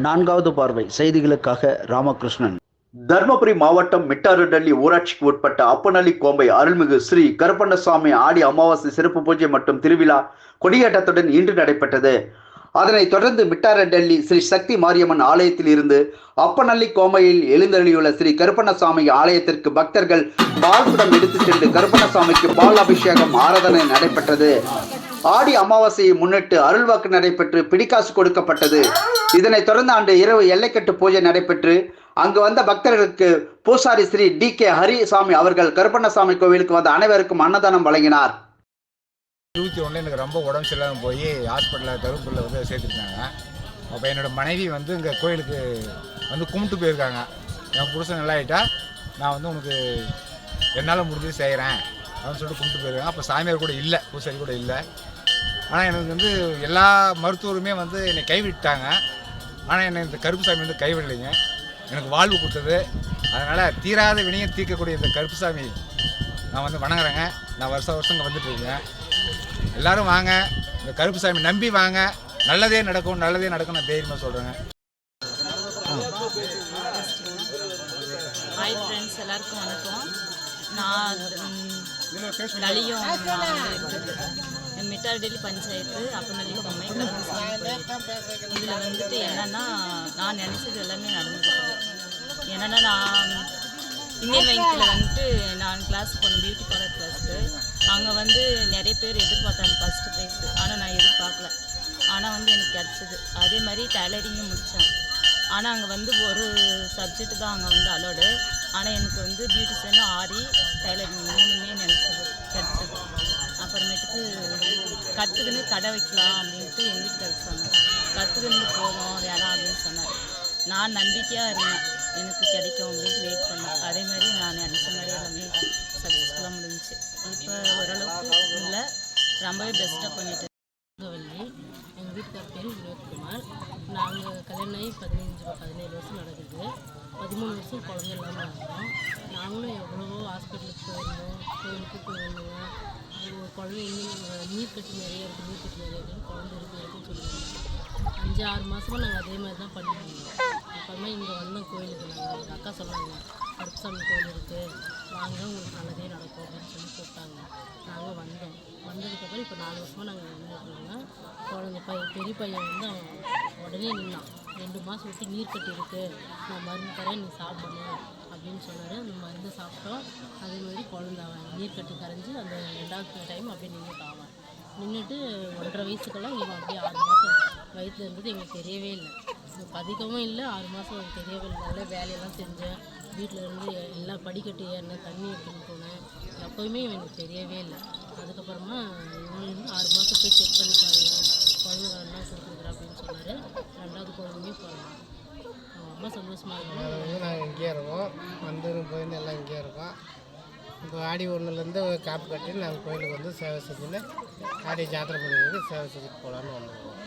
நான்காவது பார்வை செய்திகளுக்காக ராமகிருஷ்ணன். தர்மபுரி மாவட்டம் மிட்டாறுடள்ளி ஊராட்சிக்கு உட்பட்ட அப்பநள்ளி கோம்பை அருள்மிகு ஸ்ரீ கருப்பண்ணசாமி ஆடி அமாவாசை சிறப்பு பூஜை மற்றும் திருவிழா கொடியேற்றத்துடன் இன்று நடைபெற்றது. அதனைத் தொடர்ந்து மிட்டாரடள்ளி ஸ்ரீ சக்தி மாரியம்மன் ஆலயத்தில் இருந்து அப்பநள்ளி கோம்பையில் எழுந்தருளியுள்ள ஸ்ரீ கருப்பண்ணசாமி ஆலயத்திற்கு பக்தர்கள் பால்குடம் எடுத்துச் சென்று கருப்பண்ணசாமிக்கு பால் அபிஷேகம் ஆராதனை நடைபெற்றது. ஆடி அமாவாசையை முன்னிட்டு அருள்வாக்கு நடைபெற்று பிடிக்காசு கொடுக்கப்பட்டது. இதனைத் தொடர்ந்து அன்று இரவு எல்லைக்கட்டு பூஜை நடைபெற்று அங்கு வந்த பக்தர்களுக்கு பூசாரி ஸ்ரீ DK ஹரிசாமி அவர்கள் கருப்பண்ணசாமி கோவிலுக்கு வந்த அனைவருக்கும் அன்னதானம் வழங்கினார். 21 எனக்கு ரொம்ப உடம்பு சரியில்லாமல் போய் ஹாஸ்பிட்டலில் தருமபுரியில் வந்து சேர்த்துருக்காங்க. அப்போ என்னோடய மனைவி வந்து இங்கே கோயிலுக்கு வந்து கும்பிட்டு போயிருக்காங்க. என் புருஷன் நல்லா ஆகிட்டா நான் வந்து உனக்கு என்னால் முடிஞ்சது செய்கிறேன் அப்படின்னு சொல்லிட்டு கும்பிட்டு போயிருக்காங்க. அப்போ சாமியார் கூட இல்லை, பூசாரி கூட இல்லை. ஆனால் எனக்கு வந்து எல்லா மருத்துவருமே வந்து என்னை கைவிட்டாங்க. ஆனால் என்னை இந்த கருப்பு சாமி வந்து கைவிடலைங்க, எனக்கு வாழ்வு கொடுத்தது. அதனால் தீராத வினையை தீர்க்கக்கூடிய இந்த கருப்பு சாமி நான் வந்து வணங்குறேங்க. நான் வருஷம் இங்கே வந்துட்டுருக்கேன். எல்லோரும் வாங்க, இந்த கருப்பு சாமி நம்பி வாங்க, நல்லதே நடக்கும் நான் தைரியமாக சொல்கிறேங்க. ஹாய் ஃப்ரெண்ட்ஸ், எல்லாருக்கும் வணக்கம். நான் நலியும் மிட்டாரடள்ளி பஞ்சாயத்து அப்பநள்ளி கோம்பை இதில் வந்துட்டு என்னென்னா நான் நினச்சது எல்லாமே நடந்துருக்கு. என்னென்னா நான் இந்தியன் வங்கியில் வந்துட்டு நான் கிளாஸ் போனேன், பியூட்டி பார்லர் கிளாஸுக்கு. அங்கே வந்து நிறைய பேர் எதிர்பார்த்தாங்க ஃபஸ்ட்டு ப்ரைஸு, ஆனால் நான் எதிர்பார்க்கல. ஆனால் வந்து எனக்கு கிடச்சிது. அதே மாதிரி டெய்லரிங்கும் முடித்தேன். ஆனால் அங்கே வந்து ஒரு சப்ஜெக்ட் தான் அங்கே வந்து அலோடு. ஆனால் எனக்கு வந்து பியூட்டிஷியனும் ஆரி டெய்லரிங் 3மே நினச்சது கிடச்சிது. அப்புறமேட்டுக்கு கற்றுக்குன்னு கடை வைக்கலாம் அப்படின்ட்டு எங்கள் வீட்டுக்காரர் சொன்னார். கற்றுக்குன்னு போதும் வேணாம் அப்படின்னு சொன்னார். நான் நம்பிக்கையாக இருந்தேன், எனக்கு கிடைக்கும் அப்படின்ட்டு வெயிட் பண்ணேன். அதே மாதிரி நான் நினச்ச மாதிரி எல்லாமே சக்ஸஸ்ஃபுல்லாக முடிஞ்சிச்சு. இப்போ ஓரளவுக்கு இல்லை, ரொம்பவே பெஸ்ட்டாக பண்ணிட்டு. எங்கள் வீட்டுக்கார பேர் வினோத்குமார். நாங்கள் கல்யாணம் ஆகி 17 வருஷம் நடக்குது. 13 வருஷம் குழந்தை இல்லாமல் இருந்தோம். நாங்களும் எவ்வளவோ ஹாஸ்பிட்டலுக்கு போயிருந்தோம், கோயிலுக்கு போயிருந்தோங்க. ஒரு குழந்தை இன்னும் நீர்க்கட்டி நிறைய இருக்குன்னு குழந்தை இருக்குன்னு சொல்லியிருந்தோம். 5-6 மாதமாக நாங்கள் அதே மாதிரி தான் பண்ணிட்டு இருந்தோம். அப்புறமா இங்கே வந்தோம் கோயிலுக்கு. நாங்கள் எங்கள் அக்கா சொன்னாங்க, கருப்பசாமி கோயில் இருக்குது, வாங்க உங்களுக்கு நல்லதே நடக்கும் அப்படின்னு சொல்லி கூப்பிட்டாங்க. நாங்கள் வந்தோம். வந்ததுக்கப்புறம் இப்போ 4 வருஷமாக நாங்கள் வந்துருக்கோங்க. குழந்தை பெரிய பையன் வந்து அவன் உடனே நின்னான். 2 மாதம் விட்டு நீர் கட்டி இருக்குது, நான் மருந்து தரேன், நீ சாப்பிடணும் அப்படின்னு சொன்னார். அந்த மருந்து சாப்பிட்டோம். அதே மாதிரி குழந்தை அவன் நீர் கட்டி கரைஞ்சி அந்த 2வது டைம் அப்படியே நின்றுட்டு நின்றுட்டு 1.5 வயசுக்கெல்லாம் இவன் அப்படியே 6 மாதம் வயிற்றில் இருந்தது எங்களுக்கு தெரியவே இல்லை. பதிக்கவும் இல்லை, 6 மாதம் தெரியவே இல்லை. நல்லா வேலையெல்லாம் செஞ்சேன், வீட்டில் இருந்து எல்லாம் படிக்கட்டு ஏறினேன், தண்ணி எடுத்துன்னு போனேன். எப்போயுமே எனக்கு தெரியவே இல்லை. அதுக்கப்புறமா இவன் 6 மாதம் போய் செக் பண்ணி பாருங்க, குழந்தை வரலாம் கொடுத்துருக்குறேன் அப்படின்னு சொன்னார். 2வது குழந்தையும் போகலாம். ரொம்ப சந்தோஷமாக இருக்கும். நாங்கள் இங்கேயே இருக்கோம், போயின்னு எல்லாம் இங்கேயே இருக்கோம். இப்போ ஆடி 1லேருந்து காப்பு கட்டி நாங்கள் கோயிலுக்கு வந்து சேவை செஞ்சுன்னு ஆடி ஜாத்திரை பண்ணிட்டு சேவை செஞ்சுட்டு போகலான்னு வந்துடுவோம்.